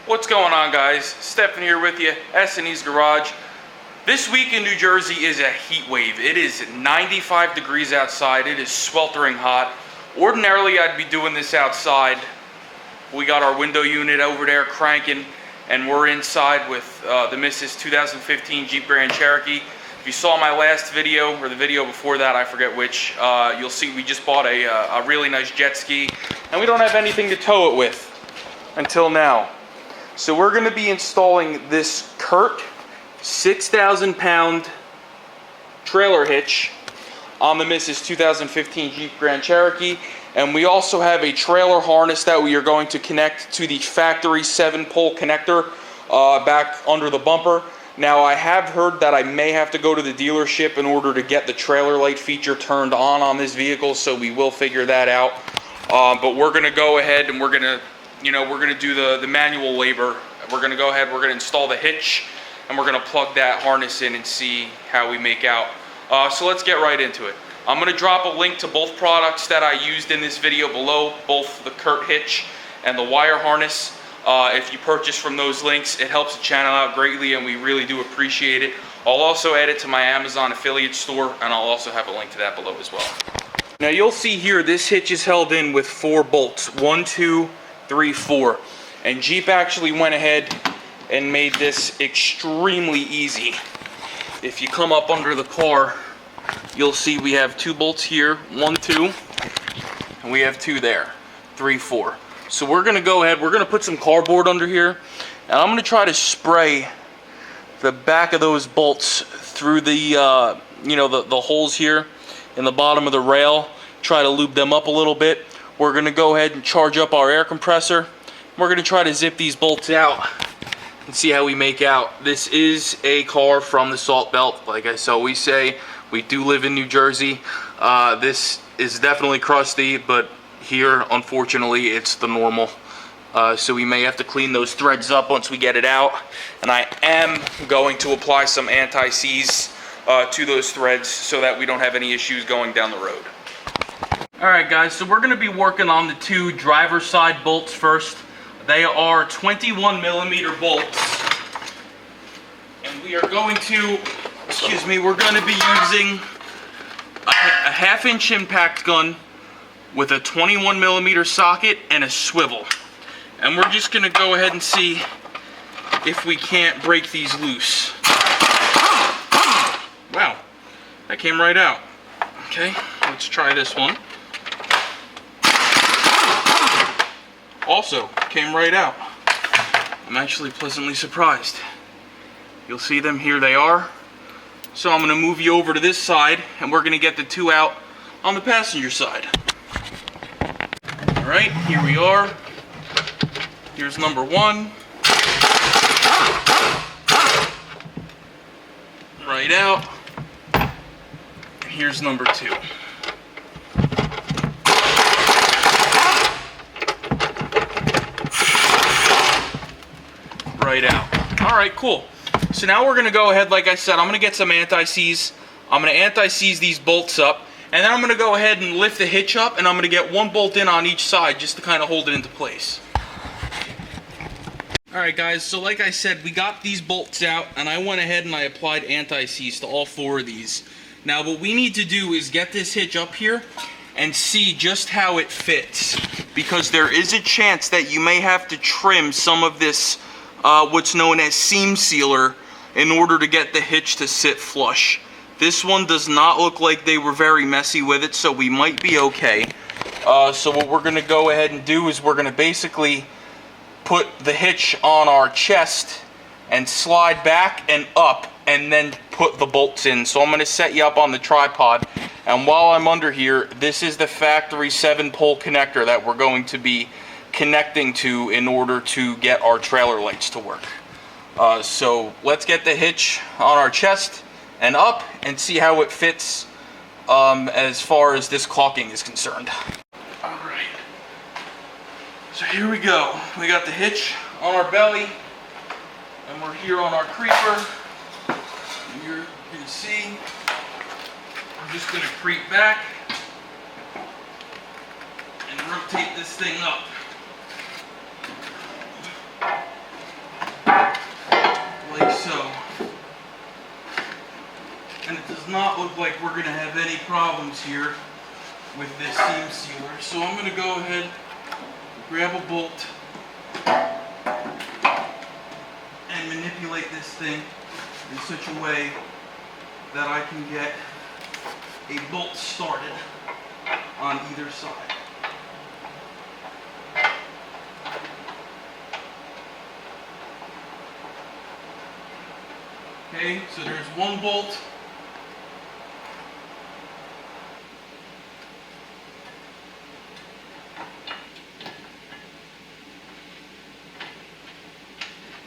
What's going on, guys? Stephen here with you, S&E's Garage. This week in New Jersey is a heat wave. It is 95 degrees outside. It is sweltering hot. Ordinarily, I'd be doing this outside. We got our window unit over there cranking, and we're inside with the Mrs. 2015 Jeep Grand Cherokee. If you saw my last video, or the video before that, I forget which, you'll see we just bought a really nice jet ski, and we don't have anything to tow it with until now. So we're going to be installing this Curt 6,000-pound trailer hitch on the Mrs. 2015 Jeep Grand Cherokee, and we also have a trailer harness that we are going to connect to the factory 7-pole connector back under the bumper. Now, I have heard that I may have to go to the dealership in order to get the trailer light feature turned on this vehicle, so we will figure that out. But we're going to go ahead and we're going to do the manual labor. We're going to go ahead, we're going to install the hitch, and we're going to plug that harness in and see how we make out. So let's get right into it. I'm going to drop a link to both products that I used in this video below, both the Curt hitch and the wire harness. If you purchase from those links, it helps the channel out greatly, and we really do appreciate it. I'll also add it to my Amazon affiliate store, and I'll also have a link to that below as well. Now you'll see here, this hitch is held in with 4 bolts. 1, 2, 3, 4. And Jeep actually went ahead and made this extremely easy. If you come up under the car, you'll see we have 2 bolts here, 1, 2, and we have 2 there, 3, 4. So we're gonna go ahead, we're gonna put some cardboard under here, and I'm gonna try to spray the back of those bolts through the, the holes here in the bottom of the rail, try to lube them up a little bit. We're gonna go ahead and charge up our air compressor. We're gonna try to zip these bolts out and see how we make out. This is a car from the Salt Belt. Like I always say, we do live in New Jersey. This is definitely crusty, but here, unfortunately, it's the normal. So we may have to clean those threads up once we get it out. And I am going to apply some anti-seize to those threads so that we don't have any issues going down the road. Alright guys, so we're going to be working on the 2 driver's side bolts first. They are 21mm bolts. And we are going to, we're going to be using a 1/2-inch impact gun with a 21mm socket and a swivel. And we're just going to go ahead and see if we can't break these loose. Wow, that came right out. Okay, let's try this one. Also came right out. I'm actually pleasantly surprised. You'll see them, here they are. So I'm going to move you over to this side, and we're going to get the 2 out on the passenger side. Alright, here we are. Here's number 1. Right out. Here's number 2. Right out. Alright, cool. So now we're going to go ahead, like I said, I'm going to get some anti-seize. I'm going to anti-seize these bolts up, and then I'm going to go ahead and lift the hitch up, and I'm going to get 1 bolt in on each side just to kind of hold it into place. Alright guys, so like I said, we got these bolts out, and I went ahead and I applied anti-seize to all 4 of these. Now what we need to do is get this hitch up here and see just how it fits, because there is a chance that you may have to trim some of this what's known as seam sealer in order to get the hitch to sit flush. This one does not look like they were very messy with it, so we might be okay. So what we're going to go ahead and do is we're going to basically put the hitch on our chest and slide back and up, and then put the bolts in. So I'm going to set you up on the tripod, and while I'm under here, this is the factory 7-pole connector that we're going to be connecting to in order to get our trailer lights to work. So let's get the hitch on our chest and up and see how it fits as far as this caulking is concerned. Alright, so here we go. We got the hitch on our belly, and we're here on our creeper. And you're going to see, I'm just going to creep back and rotate this thing up. like we're going to have any problems here with this seam sealer. So I'm going to go ahead, grab a bolt, and manipulate this thing in such a way that I can get a bolt started on either side. Okay, so there's one bolt.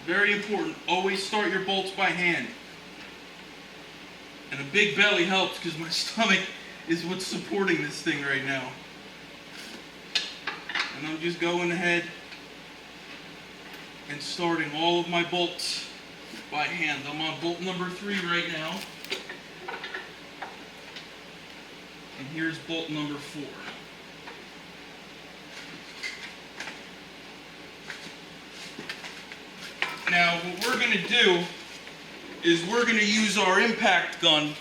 Very important, always start your bolts by hand. And a big belly helps because my stomach is what's supporting this thing right now. And I'm just going ahead and starting all of my bolts by hand. I'm on bolt number 3 right now. And here's bolt number 4. Now what we're going to do is we're going to use our impact gun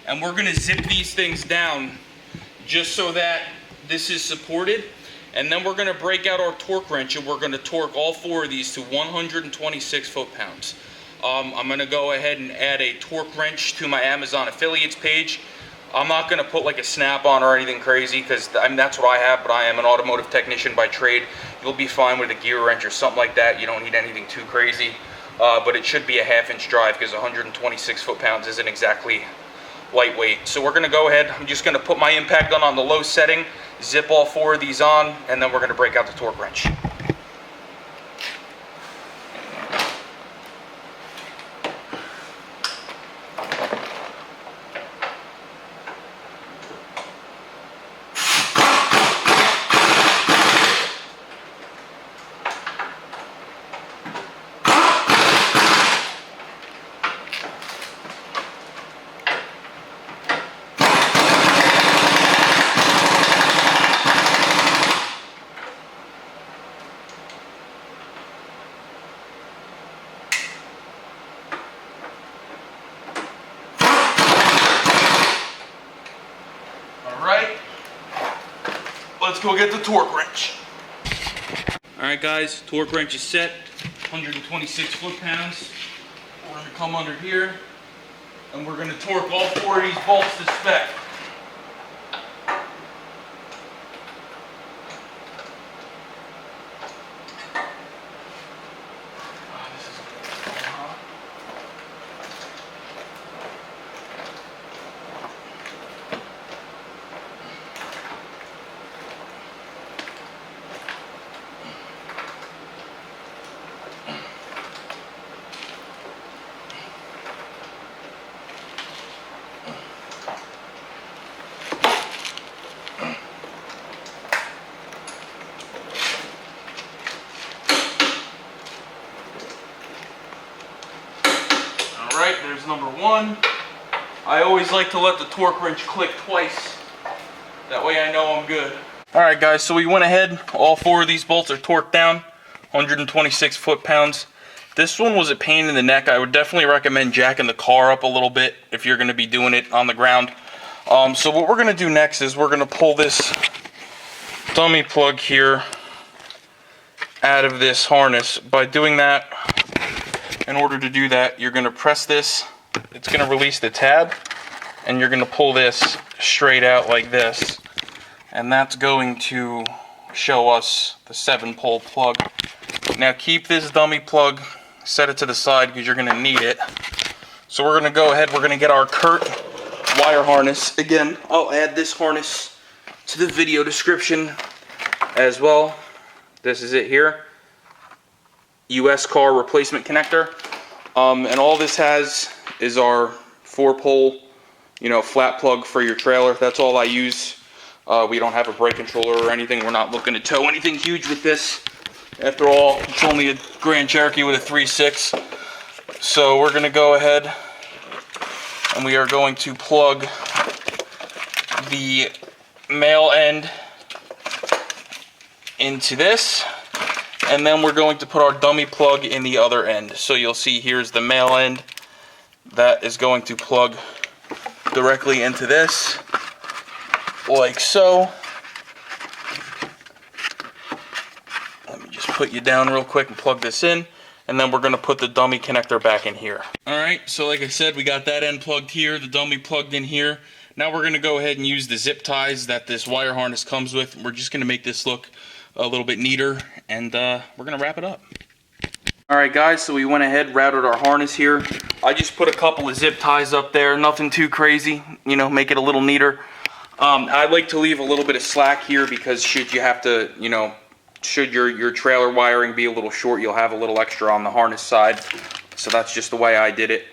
and we're going to zip these things down just so that this is supported. And then we're going to break out our torque wrench and we're going to torque all 4 of these to 126 foot-pounds. I'm going to go ahead and add a torque wrench to my Amazon affiliates page. I'm not going to put like a snap-on or anything crazy because that's what I have, but I am an automotive technician by trade. You'll be fine with a gear wrench or something like that. You don't need anything too crazy, but it should be a 1/2-inch drive because 126 foot-pounds isn't exactly lightweight. So we're going to go ahead. I'm just going to put my impact gun on the low setting, zip all 4 of these on, and then we're going to break out the torque wrench. Let's go get the torque wrench. Alright guys, torque wrench is set, 126 foot-pounds. We're going to come under here and we're going to torque all 4 of these bolts to spec. Alright, there's number 1. I always like to let the torque wrench click twice. That way I know I'm good. Alright guys, so we went ahead. All 4 of these bolts are torqued down. 126 foot-pounds. This one was a pain in the neck. I would definitely recommend jacking the car up a little bit if you're going to be doing it on the ground. So what we're going to do next is we're going to pull this dummy plug here out of this harness. By doing that, in order to do that, you're going to press this. It's going to release the tab, and you're going to pull this straight out like this. And that's going to show us the 7-pole plug. Now keep this dummy plug, set it to the side because you're going to need it. So we're going to go ahead, we're going to get our Curt wire harness. Again, I'll add this harness to the video description as well. This is it here. US car replacement connector. And all this has is our 4-pole, flat plug for your trailer. That's all I use. We don't have a brake controller or anything. We're not looking to tow anything huge with this. After all, it's only a Grand Cherokee with a 3.6. So we're going to go ahead and we are going to plug the male end into this. And then we're going to put our dummy plug in the other end. So you'll see here's the male end. That is going to plug directly into this, like so. Let me just put you down real quick and plug this in, and then we're going to put the dummy connector back in here. Alright, so like I said, we got that end plugged here, the dummy plugged in here. Now we're going to go ahead and use the zip ties that this wire harness comes with. We're just going to make this look a little bit neater, and we're going to wrap it up. Alright guys, so we went ahead, routed our harness here. I just put a couple of zip ties up there, nothing too crazy, you know, make it a little neater. I like to leave a little bit of slack here because should you have to, you know, should your trailer wiring be a little short, you'll have a little extra on the harness side. So that's just the way I did it.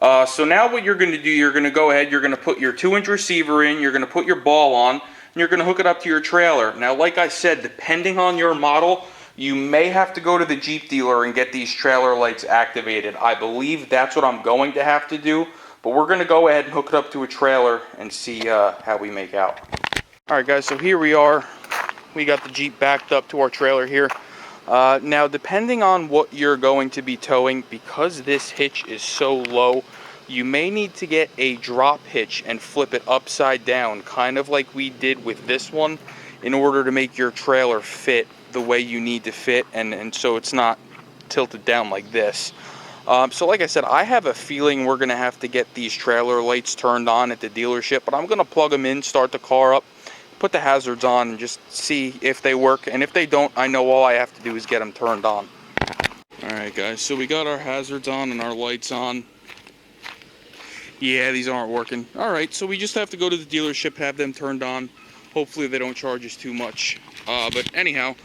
So now what you're going to do, you're going to go ahead, you're going to put your 2-inch receiver in, you're going to put your ball on, and you're going to hook it up to your trailer. Now, like I said, depending on your model, you may have to go to the Jeep dealer and get these trailer lights activated. I believe that's what I'm going to have to do, but we're going to go ahead and hook it up to a trailer and see how we make out. Alright guys, so here we are. We got the Jeep backed up to our trailer here. Now, depending on what you're going to be towing, because this hitch is so low, you may need to get a drop hitch and flip it upside down, kind of like we did with this one, in order to make your trailer fit the way you need to fit, and so it's not tilted down like this. So like I said, I have a feeling we're going to have to get these trailer lights turned on at the dealership, but I'm going to plug them in, start the car up, put the hazards on, and just see if they work, and if they don't, I know all I have to do is get them turned on. Alright guys, so we got our hazards on and our lights on. Yeah, these aren't working. Alright, so we just have to go to the dealership, have them turned on. Hopefully they don't charge us too much. But anyhow,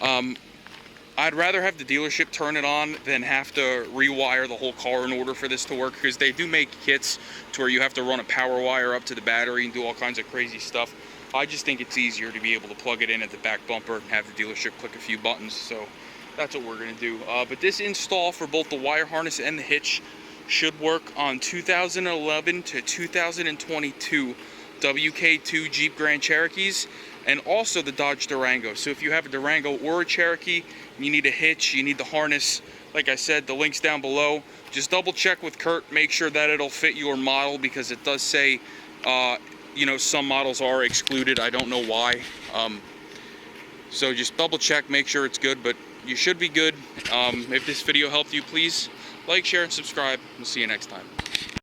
I'd rather have the dealership turn it on than have to rewire the whole car in order for this to work, because they do make kits to where you have to run a power wire up to the battery and do all kinds of crazy stuff. I just think it's easier to be able to plug it in at the back bumper and have the dealership click a few buttons, so that's what we're going to do. But this install for both the wire harness and the hitch should work on 2011 to 2022 WK2 Jeep Grand Cherokees, and also the Dodge Durango. So if you have a Durango or a Cherokee, and you need a hitch, you need the harness, like I said, the link's down below. Just double check with Curt, make sure that it'll fit your model, because it does say, you know, some models are excluded. I don't know why. So just double check, make sure it's good, but you should be good. If this video helped you, please like, share, and subscribe. We'll see you next time.